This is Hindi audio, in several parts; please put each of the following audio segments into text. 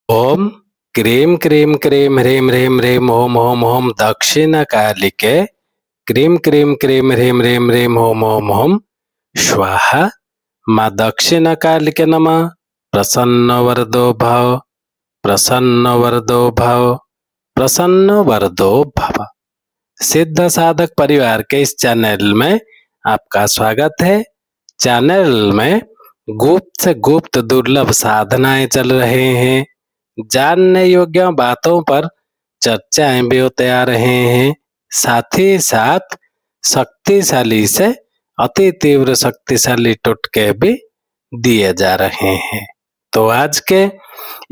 ओम क्रीं क्रीं क्रीं ह्रीं ह्रीं ह्रीं ओम ओम ओम दक्षिणकालिके क्रीं क्रीं क्रीं ह्रीं ह्रीं ह्रीं ओम ओम ओम स्वाहा। माँ दक्षिणकालिके नमः। प्रसन्न वरदो भव, प्रसन्न वरदो भव, प्रसन्न वरदो भव। सिद्ध साधक परिवार के इस चैनल में आपका स्वागत है। चैनल में गुप्त से गुप्त दुर्लभ साधनाएं चल रहे हैं। जानने योग्य बातों पर चर्चाएं भी होते आ रहे हैं। साथ ही साथ शक्तिशाली से अति तीव्र शक्तिशाली टोटके भी दिए जा रहे हैं। तो आज के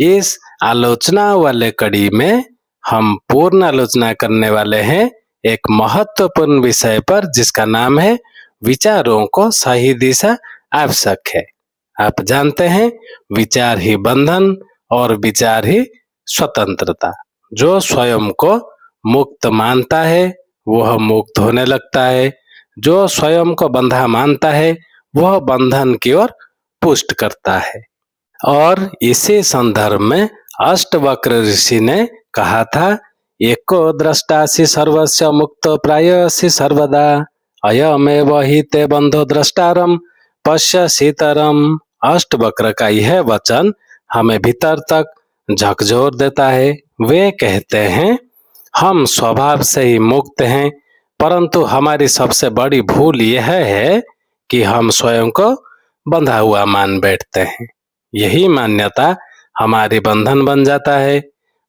इस आलोचना वाले कड़ी में हम पूर्ण आलोचना करने वाले हैं एक महत्वपूर्ण विषय पर, जिसका नाम है विचारों को सही दिशा आवश्यक है। आप जानते हैं विचार ही बंधन और विचार ही स्वतंत्रता। जो स्वयं को मुक्त मानता है वह मुक्त होने लगता है, जो स्वयं को बंधा मानता है वह बंधन की ओर पुष्ट करता है। और इसी संदर्भ में अष्टवक्र ऋषि ने कहा था, एको द्रष्टासि सर्वस्य मुक्तो प्रायसि सर्वदा, अयमेव हि ते बंधो द्रष्टारम पश्यसीतरम। अष्टवक्र का यह वचन हमें भीतर तक झकझोर देता है। वे कहते हैं, हम स्वभाव से ही मुक्त हैं, परंतु हमारी सबसे बड़ी भूल यह है कि हम स्वयं को बंधा हुआ मान बैठते हैं। यही मान्यता हमारी बंधन बन जाता है।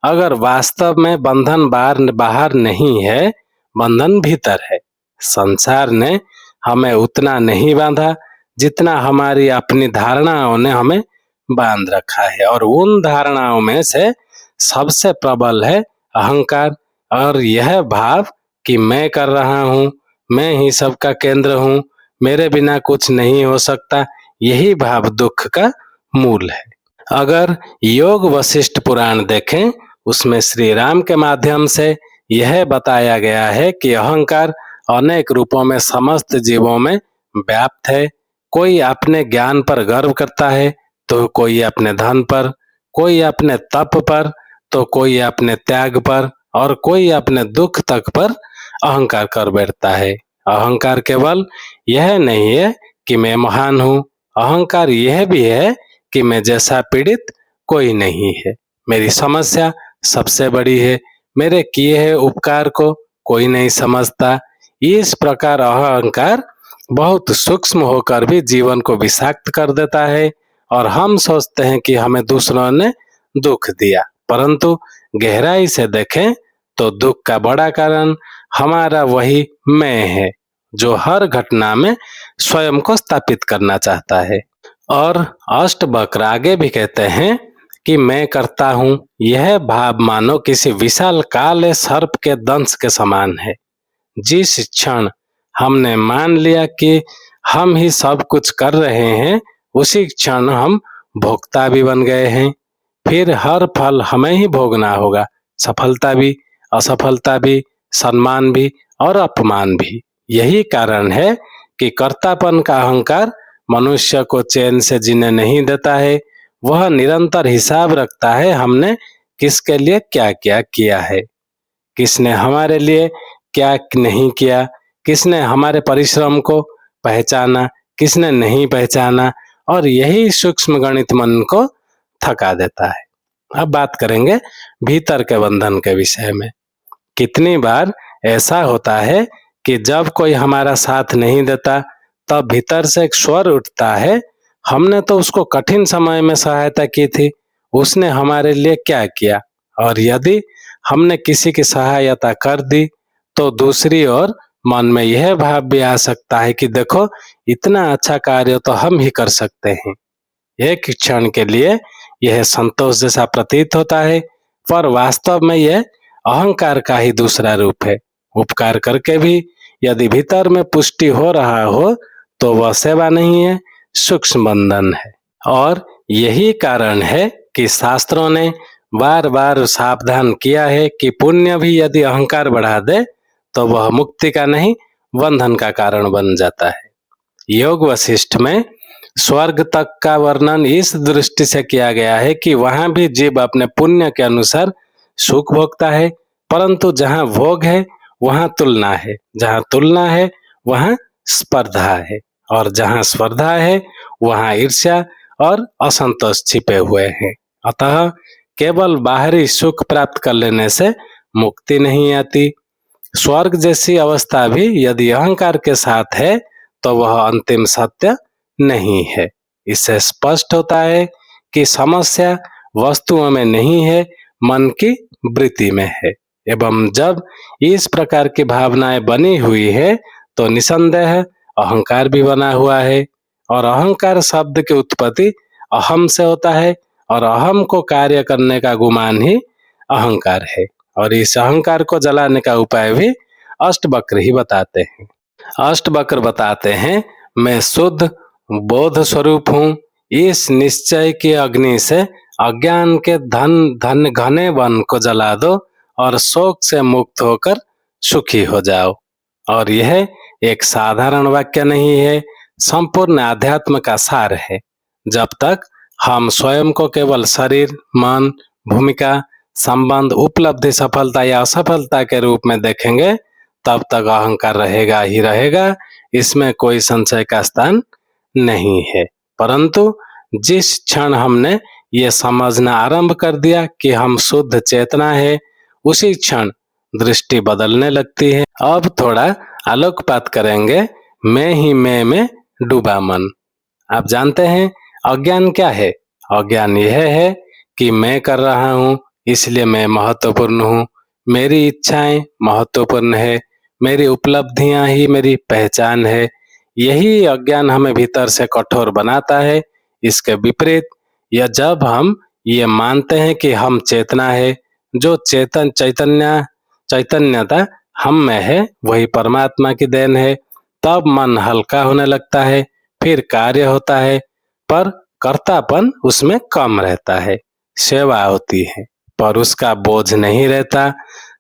अगर वास्तव में बंधन बाहर नहीं है, बंधन भीतर है। संसार ने हमें उतना नहीं बांधा जितना हमारी अपनी धारणाओं ने हमें बांध रखा है, और उन धारणाओं में से सबसे प्रबल है अहंकार। और यह भाव कि मैं कर रहा हूँ, मैं ही सबका केंद्र हूँ, मेरे बिना कुछ नहीं हो सकता, यही भाव दुख का मूल है। अगर योग वशिष्ठ पुराण देखें, उसमें श्री राम के माध्यम से यह बताया गया है कि अहंकार अनेक रूपों में समस्त जीवों में व्याप्त है। कोई अपने ज्ञान पर गर्व करता है, तो कोई अपने धन पर, कोई अपने तप पर, तो कोई अपने त्याग पर, और कोई अपने दुख तक पर अहंकार कर बैठता है। अहंकार केवल यह नहीं है कि मैं महान हूँ, अहंकार यह भी है कि मैं जैसा पीड़ित कोई नहीं है, मेरी समस्या सबसे बड़ी है, मेरे किए हुए उपकार को कोई नहीं समझता। इस प्रकार अहंकार बहुत सूक्ष्म होकर भी जीवन को विषाक्त कर देता है, और हम सोचते हैं कि हमें दूसरों ने दुख दिया, परंतु गहराई से देखें तो दुख का बड़ा कारण हमारा वही मैं है, जो हर घटना में स्वयं को स्थापित करना चाहता है। और अष्टवक्र आगे भी कहते हैं कि मैं करता हूँ, यह भाव मानो किसी विशाल काले सर्प के दंश के समान है। जिस क्षण हमने मान लिया कि हम ही सब कुछ कर रहे हैं, उसी क्षण हम भोक्ता भी बन गए हैं। फिर हर फल हमें ही भोगना होगा, सफलता भी, असफलता भी, सम्मान भी और अपमान भी। यही कारण है कि कर्तापन का अहंकार मनुष्य को चैन से जीने नहीं देता है। वह निरंतर हिसाब रखता है, हमने किसके लिए क्या क्या किया है, किसने हमारे लिए क्या नहीं किया, किसने हमारे परिश्रम को पहचाना, किसने नहीं पहचाना, और यही सूक्ष्म गणित मन को थका देता है। अब बात करेंगे भीतर के बंधन के विषय में। कितनी बार ऐसा होता है कि जब कोई हमारा साथ नहीं देता, तब भीतर से एक स्वर उठता है, हमने तो उसको कठिन समय में सहायता की थी, उसने हमारे लिए क्या किया। और यदि हमने किसी की सहायता कर दी, तो दूसरी ओर मन में यह भाव भी आ सकता है कि देखो, इतना अच्छा कार्य तो हम ही कर सकते हैं। एक क्षण के लिए यह संतोष जैसा प्रतीत होता है, पर वास्तव में यह अहंकार का ही दूसरा रूप है। उपकार करके भी यदि भीतर में पुष्टि हो रहा हो, तो वह सेवा नहीं है, सूक्ष्म बंधन है। और यही कारण है कि शास्त्रों ने बार बार सावधान किया है कि पुण्य भी यदि अहंकार बढ़ा दे, तो वह मुक्ति का नहीं, बंधन का कारण बन जाता है। योग वशिष्ठ में स्वर्ग तक का वर्णन इस दृष्टि से किया गया है कि वहां भी जीव अपने पुण्य के अनुसार सुख भोगता है, परंतु जहाँ भोग है वहां तुलना है, जहाँ तुलना है वहां स्पर्धा है, और जहाँ स्पर्धा है वहां ईर्ष्या और असंतोष छिपे हुए हैं। अतः केवल बाहरी सुख प्राप्त कर लेने से मुक्ति नहीं आती। स्वर्ग जैसी अवस्था भी यदि अहंकार के साथ है तो वह अंतिम सत्य नहीं है। इससे स्पष्ट होता है कि समस्या वस्तुओं में नहीं है, मन की वृत्ति में है। एवं जब इस प्रकार की भावनाएं बनी हुई है तो निसंदेह अहंकार भी बना हुआ है, और अहंकार शब्द की उत्पत्ति अहम से होता है, और अहम को कार्य करने का गुमान ही अहंकार है। और इस अहंकार को जलाने का उपाय भी अष्टवक्र ही बताते हैं। अष्टवक्र बताते हैं, मैं शुद्ध बोध स्वरूप हूँ। इस निश्चय की अग्नि से अज्ञान के धन घने वन को जला दो और शोक से मुक्त होकर सुखी हो जाओ। और यह एक साधारण वाक्य नहीं है, संपूर्ण आध्यात्म का सार है। जब तक हम स्वयं को केवल शरीर, मन, भूमिका, संबंध, उपलब्धि, सफलता या असफलता के रूप में देखेंगे तब तक अहंकार रहेगा ही रहेगा, इसमें कोई संशय का स्थान नहीं है। परंतु जिस क्षण हमने ये समझना आरंभ कर दिया कि हम शुद्ध चेतना है, उसी क्षण दृष्टि बदलने लगती है। अब थोड़ा आलोकपात करेंगे मैं ही मैं में डूबा मन। आप जानते हैं अज्ञान क्या है? अज्ञान यह है कि मैं कर रहा हूँ इसलिए मैं महत्वपूर्ण हूँ, मेरी इच्छाएं महत्वपूर्ण है, मेरी उपलब्धियां ही मेरी पहचान है। यही अज्ञान हमें भीतर से कठोर बनाता है। इसके विपरीत या जब हम ये मानते हैं कि हम चेतना है, जो चैतन्यता हम में है वही परमात्मा की देन है, तब मन हल्का होने लगता है। फिर कार्य होता है पर कर्तापन उसमें कम रहता है, सेवा होती है पर उसका बोझ नहीं रहता,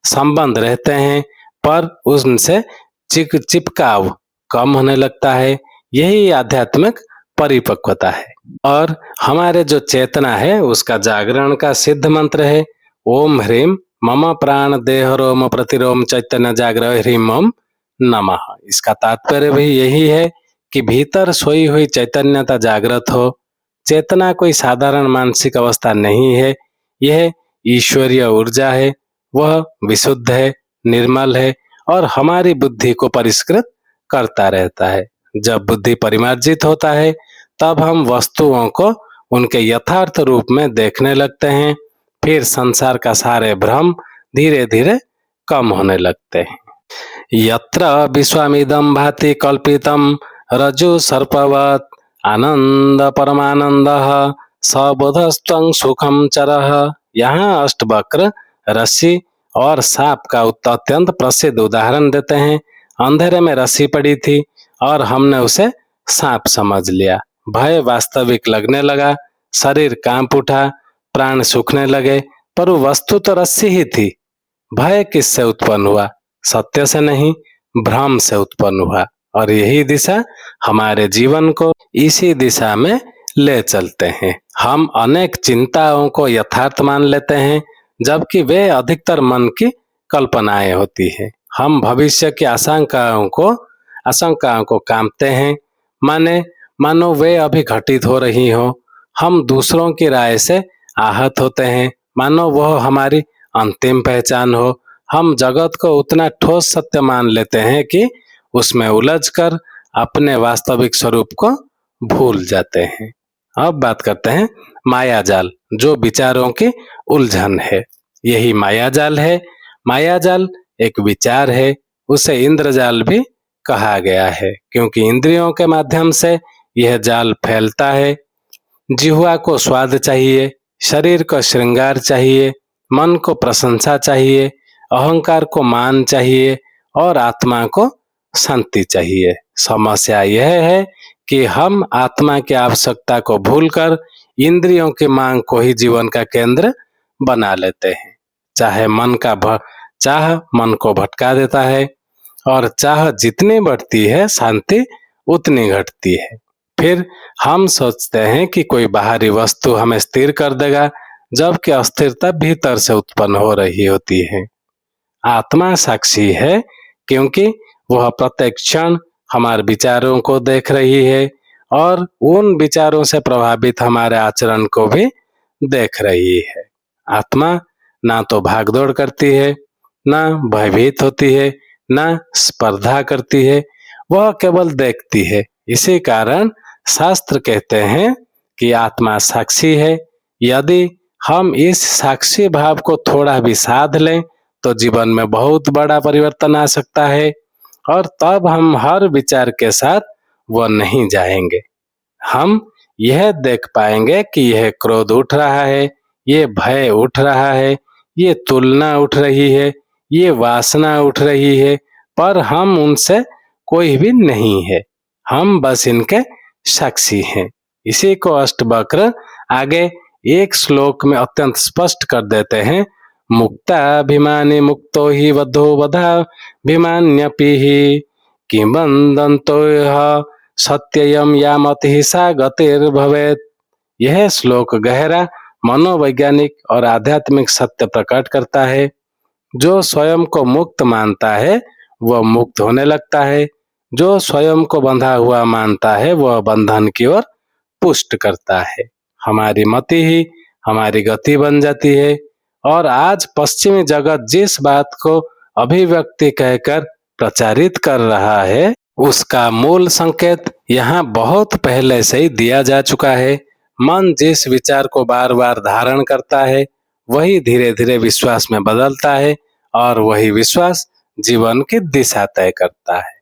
संबंध रहते हैं पर उनसे चिपकाव कम होने लगता है। यही आध्यात्मिक परिपक्वता है। और हमारे जो चेतना है उसका जागरण का सिद्ध मंत्र है, ओम ह्रीम मम प्राण देह रोम प्रतिरोम चैतन्य जागृह ह्रीम ओम नमः। इसका तात्पर्य भी यही है कि भीतर सोई हुई चैतन्यता जागृत हो। चेतना कोई साधारण मानसिक अवस्था नहीं है, यह ईश्वरीय ऊर्जा है। वह विशुद्ध है, निर्मल है और हमारी बुद्धि को परिष्कृत करता रहता है। जब बुद्धि परिमार्जित होता है तब हम वस्तुओं को उनके यथार्थ रूप में देखने लगते हैं। फिर संसार का सारे भ्रम धीरे धीरे कम होने लगते हैं। यत्र विश्वामिदं भाति कल्पितं रज्जु सर्पवत् आनंद परमानंदः सबोधस्त्वं सुखम चरः। यहाँ अष्टवक्र रस्सी और सांप का अत्यंत प्रसिद्ध उदाहरण देते हैं। अंधेरे में रस्सी पड़ी थी और हमने उसे सांप समझ लिया। भय वास्तविक लगने लगा, शरीर कांप उठा, प्राण सूखने लगे, पर वो वस्तु तो रस्सी ही थी। भय किससे उत्पन्न हुआ? सत्य से नहीं, भ्रम से उत्पन्न हुआ। और यही दिशा हमारे जीवन को इसी दिशा में ले चलते हैं। हम अनेक चिंताओं को यथार्थ मान लेते हैं जबकि वे अधिकतर मन की कल्पनाएं होती है। हम भविष्य की आशंकाओं को कांपते हैं, मानो वे अभी घटित हो रही हो। हम दूसरों की राय से आहत होते हैं, मानो वह हमारी अंतिम पहचान हो। हम जगत को उतना ठोस सत्य मान लेते हैं कि उसमें उलझकर अपने वास्तविक स्वरूप को भूल जाते हैं। अब बात करते हैं मायाजाल, जो विचारों की उलझन है। यही मायाजाल है। मायाजाल एक विचार है, उसे इंद्रजाल भी कहा गया है क्योंकि इंद्रियों के माध्यम से यह जाल फैलता है। जिह्वा को स्वाद चाहिए, शरीर को श्रृंगार चाहिए, मन को प्रशंसा चाहिए, अहंकार को मान चाहिए और आत्मा को शांति चाहिए। समस्या यह है कि हम आत्मा की आवश्यकता को भूलकर इंद्रियों की मांग को ही जीवन का केंद्र बना लेते हैं। चाह मन को भटका देता है और चाह जितनी बढ़ती है शांति उतनी घटती है। फिर हम सोचते हैं कि कोई बाहरी वस्तु हमें स्थिर कर देगा, जबकि अस्थिरता भीतर से उत्पन्न हो रही होती है। आत्मा साक्षी है क्योंकि वह प्रत्येक क्षण हमारे विचारों को देख रही है और उन विचारों से प्रभावित हमारे आचरण को भी देख रही है। आत्मा ना तो भागदौड़ करती है, ना भयभीत होती है, ना स्पर्धा करती है, वह केवल देखती है। इसी कारण शास्त्र कहते हैं कि आत्मा साक्षी है। यदि हम इस साक्षी भाव को थोड़ा भी साध लें तो जीवन में बहुत बड़ा परिवर्तन आ सकता है और तब हम हर विचार के साथ वो नहीं जाएंगे। हम यह देख पाएंगे कि यह क्रोध उठ रहा है, ये भय उठ रहा है, ये तुलना उठ रही है, ये वासना उठ रही है, पर हम उनसे कोई भी नहीं है, हम बस इनके साक्षी हैं। इसी को अष्टवक्र आगे एक श्लोक में अत्यंत स्पष्ट कर देते हैं। मुक्ताभिमानी मुक्तो हि वधो वधाभिमान्यपि किंबदन्तो यः सत्ययम यामति सा गतिर्भवेत्। यह श्लोक गहरा मनोवैज्ञानिक और आध्यात्मिक सत्य प्रकट करता है। जो स्वयं को मुक्त मानता है वह मुक्त होने लगता है, जो स्वयं को बंधा हुआ मानता है वह बंधन की ओर पुष्ट करता है। हमारी मति ही हमारी गति बन जाती है और आज पश्चिमी जगत जिस बात को अभिव्यक्ति कहकर प्रचारित कर रहा है उसका मूल संकेत यहाँ बहुत पहले से ही दिया जा चुका है। मन जिस विचार को बार बार धारण करता है वही धीरे धीरे विश्वास में बदलता है और वही विश्वास जीवन की दिशा तय करता है।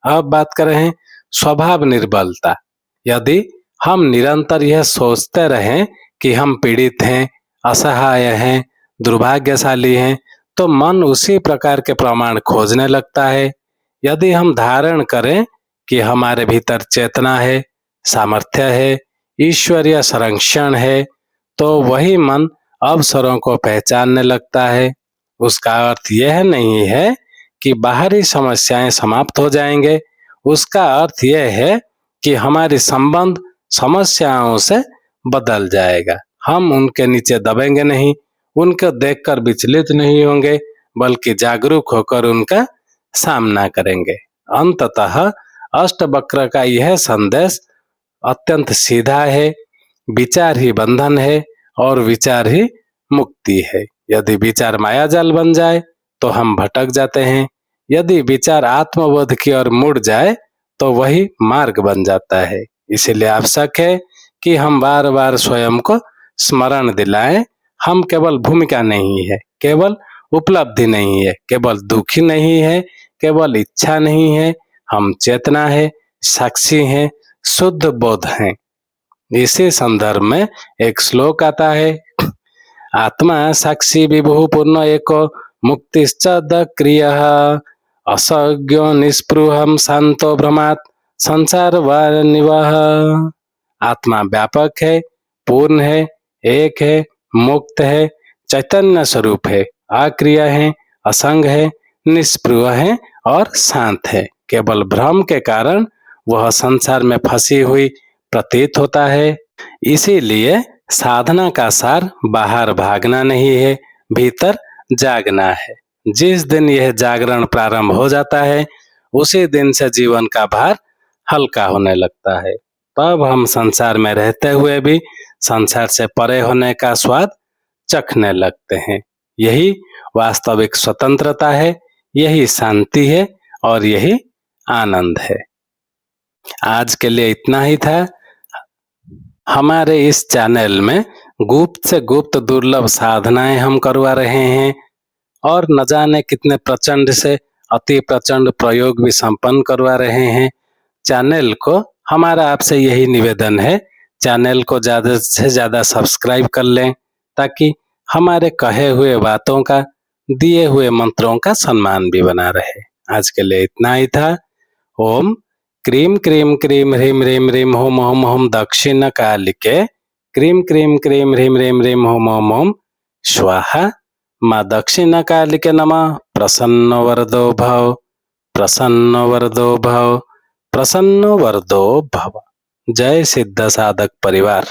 अब बात करें स्वभाव निर्बलता। यदि हम निरंतर यह सोचते रहें कि हम पीड़ित हैं, असहाय हैं, दुर्भाग्यशाली हैं, तो मन उसी प्रकार के प्रमाण खोजने लगता है। यदि हम धारण करें कि हमारे भीतर चेतना है, सामर्थ्य है, ईश्वरीय संरक्षण है, तो वही मन अवसरों को पहचानने लगता है। उसका अर्थ यह नहीं है कि बाहरी समस्याएं समाप्त हो जाएंगे, उसका अर्थ यह है कि हमारी संबंध समस्याओं से बदल जाएगा। हम उनके नीचे दबेंगे नहीं, उनको देखकर विचलित नहीं होंगे, बल्कि जागरूक होकर उनका सामना करेंगे। अंततः अष्टवक्र का यह संदेश अत्यंत सीधा है। विचार ही बंधन है और विचार ही मुक्ति है। यदि विचार मायाजाल बन जाए तो हम भटक जाते हैं, यदि विचार आत्मबोध की ओर मुड़ जाए तो वही मार्ग बन जाता है। इसीलिए आवश्यक है कि हम बार बार स्वयं को स्मरण दिलाएं, हम केवल भूमिका नहीं है, केवल उपलब्धि नहीं है, केवल दुखी नहीं है, केवल इच्छा नहीं है, हम चेतना है, साक्षी हैं, शुद्ध बोध हैं। इसी संदर्भ में एक श्लोक आता है, आत्मा साक्षी विभु पूर्ण एको मुक्तिश्च क्रियः असज्ञो निस्पृहम शांतो भ्रमात् संसार वानिवः। आत्मा व्यापक है, पूर्ण है, एक है, मुक्त है, चैतन्य स्वरूप है, अक्रिय है, असंग है, निष्पृह है और शांत है। केवल भ्रम के कारण वह संसार में फंसी हुई प्रतीत होता है। इसीलिए साधना का सार बाहर भागना नहीं है, भीतर जागना है। जिस दिन यह जागरण प्रारंभ हो जाता है उसी दिन से जीवन का भार हल्का होने लगता है। तब हम संसार में रहते हुए भी संसार से परे होने का स्वाद चखने लगते हैं। यही वास्तविक स्वतंत्रता है, यही शांति है और यही आनंद है। आज के लिए इतना ही था। हमारे इस चैनल में गुप्त से गुप्त दुर्लभ साधनाएं हम करवा रहे हैं और न जाने कितने प्रचंड से अति प्रचंड प्रयोग भी संपन्न करवा रहे हैं। चैनल को हमारा आपसे यही निवेदन है, चैनल को ज़्यादा से ज़्यादा सब्सक्राइब कर लें ताकि हमारे कहे हुए बातों का, दिए हुए मंत्रों का सम्मान भी बना रहे। आज के लिए इतना ही था। ओम क्रीम क्रीम क्रीम ह्रीम ह्रीम ह्रीम होम होम होम दक्षिण कालिके क्रीम क्रीम क्रीम ह्रीम ह्रीम ह्रीम होम होम होम स्वाहा। माँ दक्षिण कालिके नमः। प्रसन्न वरदो भव, प्रसन्न वरदो भव, प्रसन्न वरदो भव। जय सिद्ध साधक परिवार।